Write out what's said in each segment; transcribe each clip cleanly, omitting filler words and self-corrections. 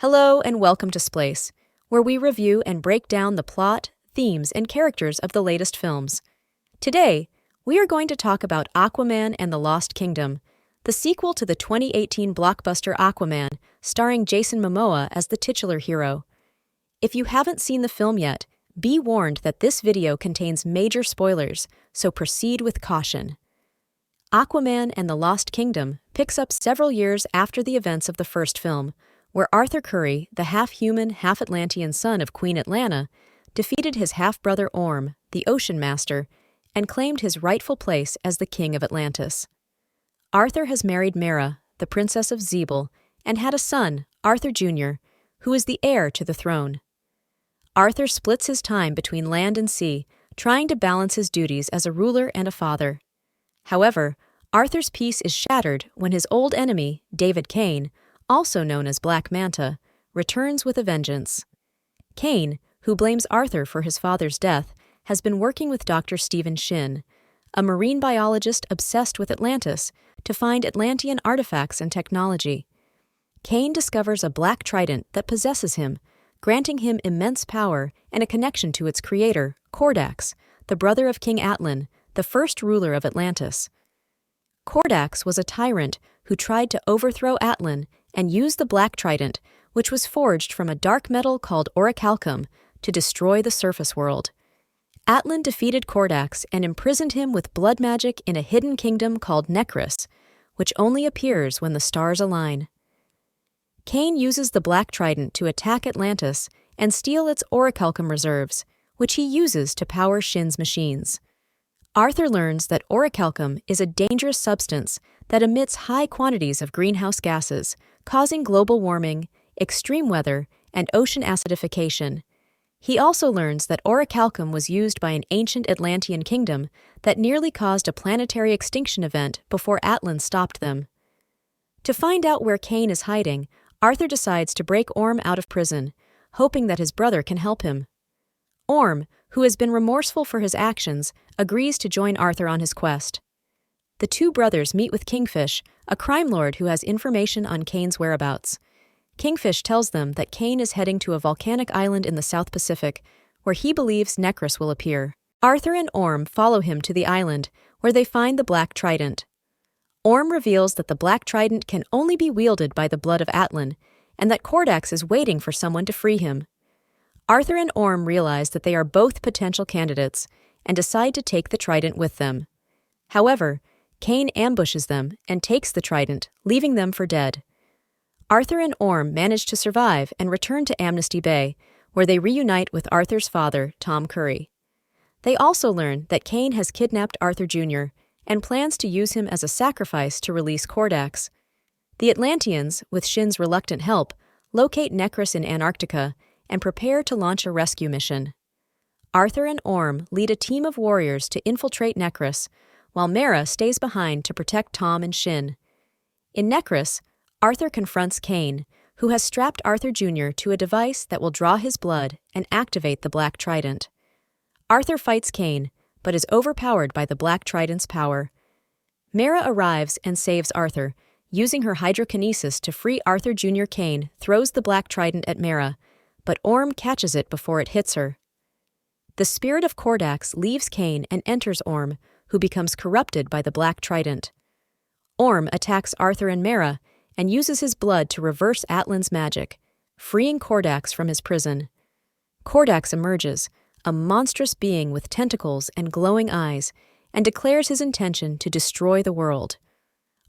Hello and welcome to Splace, where we review and break down the plot, themes, and characters of the latest films. Today, we are going to talk about Aquaman and the Lost Kingdom, the sequel to the 2018 blockbuster Aquaman, starring Jason Momoa as the titular hero. If you haven't seen the film yet, be warned that this video contains major spoilers, so proceed with caution. Aquaman and the Lost Kingdom picks up several years after the events of the first film, where Arthur Curry, the half-human, half-Atlantean son of Queen Atlanna, defeated his half-brother Orm, the Ocean Master, and claimed his rightful place as the King of Atlantis. Arthur has married Mera, the Princess of Zeeble, and had a son, Arthur Jr., who is the heir to the throne. Arthur splits his time between land and sea, trying to balance his duties as a ruler and a father. However, Arthur's peace is shattered when his old enemy, David Kane, also known as Black Manta, returns with a vengeance. Kane, who blames Arthur for his father's death, has been working with Dr. Stephen Shin, a marine biologist obsessed with Atlantis, to find Atlantean artifacts and technology. Kane discovers a black trident that possesses him, granting him immense power and a connection to its creator, Kordax, the brother of King Atlan, the first ruler of Atlantis. Kordax was a tyrant who tried to overthrow Atlan and use the black trident, which was forged from a dark metal called orichalcum, to destroy the surface world. Atlan defeated Kordax and imprisoned him with blood magic in a hidden kingdom called Necrus, which only appears when the stars align. Kane uses the black trident to attack Atlantis and steal its orichalcum reserves, which he uses to power Shin's machines. Arthur learns that orichalcum is a dangerous substance that emits high quantities of greenhouse gases, causing global warming, extreme weather, and ocean acidification. He also learns that orichalcum was used by an ancient Atlantean kingdom that nearly caused a planetary extinction event before Atlan stopped them. To find out where Kane is hiding, Arthur decides to break Orm out of prison, hoping that his brother can help him. Orm, who has been remorseful for his actions, agrees to join Arthur on his quest. The two brothers meet with Kingfish, a crime lord who has information on Kane's whereabouts. Kingfish tells them that Kane is heading to a volcanic island in the South Pacific, where he believes Necrus will appear. Arthur and Orm follow him to the island, where they find the Black Trident. Orm reveals that the Black Trident can only be wielded by the blood of Atlan, and that Kordax is waiting for someone to free him. Arthur and Orm realize that they are both potential candidates, and decide to take the trident with them. However, Kane ambushes them and takes the trident, leaving them for dead. Arthur and Orm manage to survive and return to Amnesty Bay, where they reunite with Arthur's father, Tom Curry. They also learn that Kane has kidnapped Arthur Jr. and plans to use him as a sacrifice to release Kordax. The Atlanteans, with Shin's reluctant help, locate Necrus in Antarctica and prepare to launch a rescue mission. Arthur and Orm lead a team of warriors to infiltrate Necrus, while Mera stays behind to protect Tom and Shin. In Necrus, Arthur confronts Kane, who has strapped Arthur Jr. to a device that will draw his blood and activate the Black Trident. Arthur fights Kane, but is overpowered by the Black Trident's power. Mera arrives and saves Arthur, using her hydrokinesis to free Arthur Jr. Kane throws the Black Trident at Mera, but Orm catches it before it hits her. The spirit of Kordax leaves Kane and enters Orm, who becomes corrupted by the Black Trident. Orm attacks Arthur and Mera and uses his blood to reverse Atlan's magic, freeing Kordax from his prison. Kordax emerges, a monstrous being with tentacles and glowing eyes, and declares his intention to destroy the world.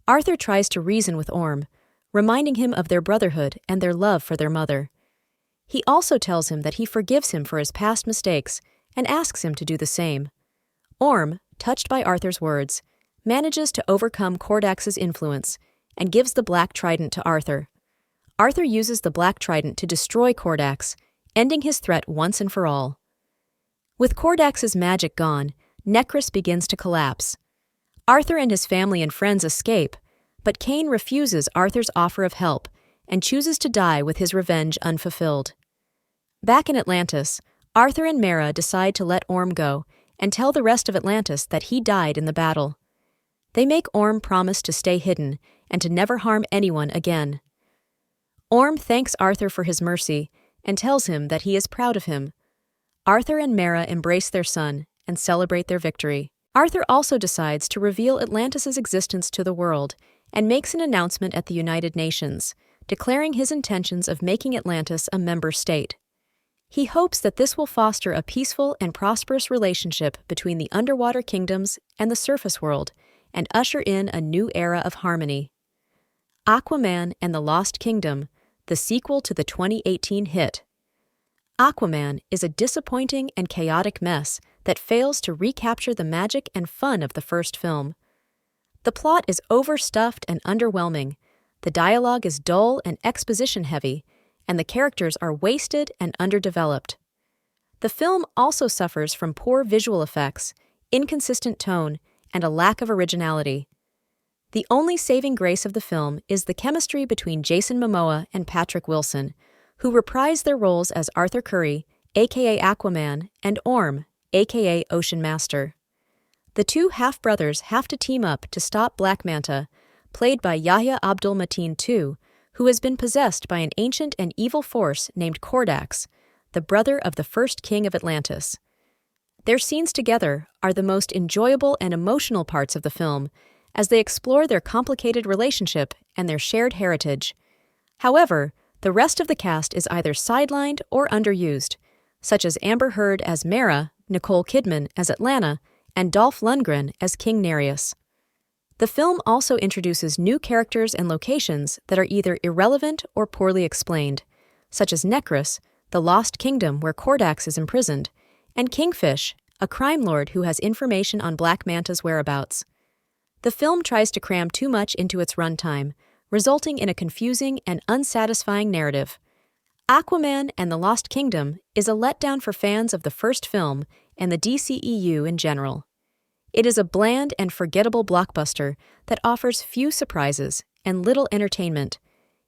Arthur tries to reason with Orm, reminding him of their brotherhood and their love for their mother. He also tells him that he forgives him for his past mistakes and asks him to do the same. Orm, touched by Arthur's words, manages to overcome Kordax's influence and gives the Black Trident to Arthur. Arthur uses the Black Trident to destroy Kordax, ending his threat once and for all. With Kordax's magic gone, Necrus begins to collapse. Arthur and his family and friends escape, but Kane refuses Arthur's offer of help and chooses to die with his revenge unfulfilled. Back in Atlantis, Arthur and Mera decide to let Orm go and tell the rest of Atlantis that he died in the battle. They make Orm promise to stay hidden and to never harm anyone again. Orm thanks Arthur for his mercy and tells him that he is proud of him. Arthur and Mera embrace their son and celebrate their victory. Arthur also decides to reveal Atlantis' existence to the world and makes an announcement at the United Nations, declaring his intentions of making Atlantis a member state. He hopes that this will foster a peaceful and prosperous relationship between the underwater kingdoms and the surface world and usher in a new era of harmony. Aquaman and the Lost Kingdom, the sequel to the 2018 hit. Aquaman is a disappointing and chaotic mess that fails to recapture the magic and fun of the first film. The plot is overstuffed and underwhelming, the dialogue is dull and exposition-heavy, and the characters are wasted and underdeveloped. The film also suffers from poor visual effects, inconsistent tone, and a lack of originality. The only saving grace of the film is the chemistry between Jason Momoa and Patrick Wilson, who reprise their roles as Arthur Curry, aka Aquaman, and Orm, aka Ocean Master. The two half-brothers have to team up to stop Black Manta, played by Yahya Abdul-Mateen II, who has been possessed by an ancient and evil force named Kordax, the brother of the first king of Atlantis. Their scenes together are the most enjoyable and emotional parts of the film, as they explore their complicated relationship and their shared heritage. However, the rest of the cast is either sidelined or underused, such as Amber Heard as Mera, Nicole Kidman as Atlanta, and Dolph Lundgren as King Nereus. The film also introduces new characters and locations that are either irrelevant or poorly explained, such as Necrus, the Lost Kingdom where Kordax is imprisoned, and Kingfish, a crime lord who has information on Black Manta's whereabouts. The film tries to cram too much into its runtime, resulting in a confusing and unsatisfying narrative. Aquaman and the Lost Kingdom is a letdown for fans of the first film and the DCEU in general. It is a bland and forgettable blockbuster that offers few surprises and little entertainment.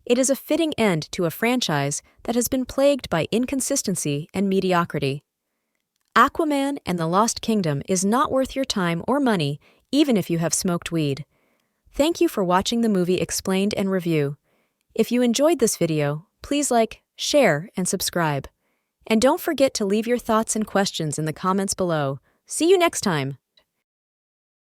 It is a fitting end to a franchise that has been plagued by inconsistency and mediocrity. Aquaman and the Lost Kingdom is not worth your time or money, even if you have smoked weed. Thank you for watching the movie Explained and Review. If you enjoyed this video, please like, share, and subscribe. And don't forget to leave your thoughts and questions in the comments below. See you next time!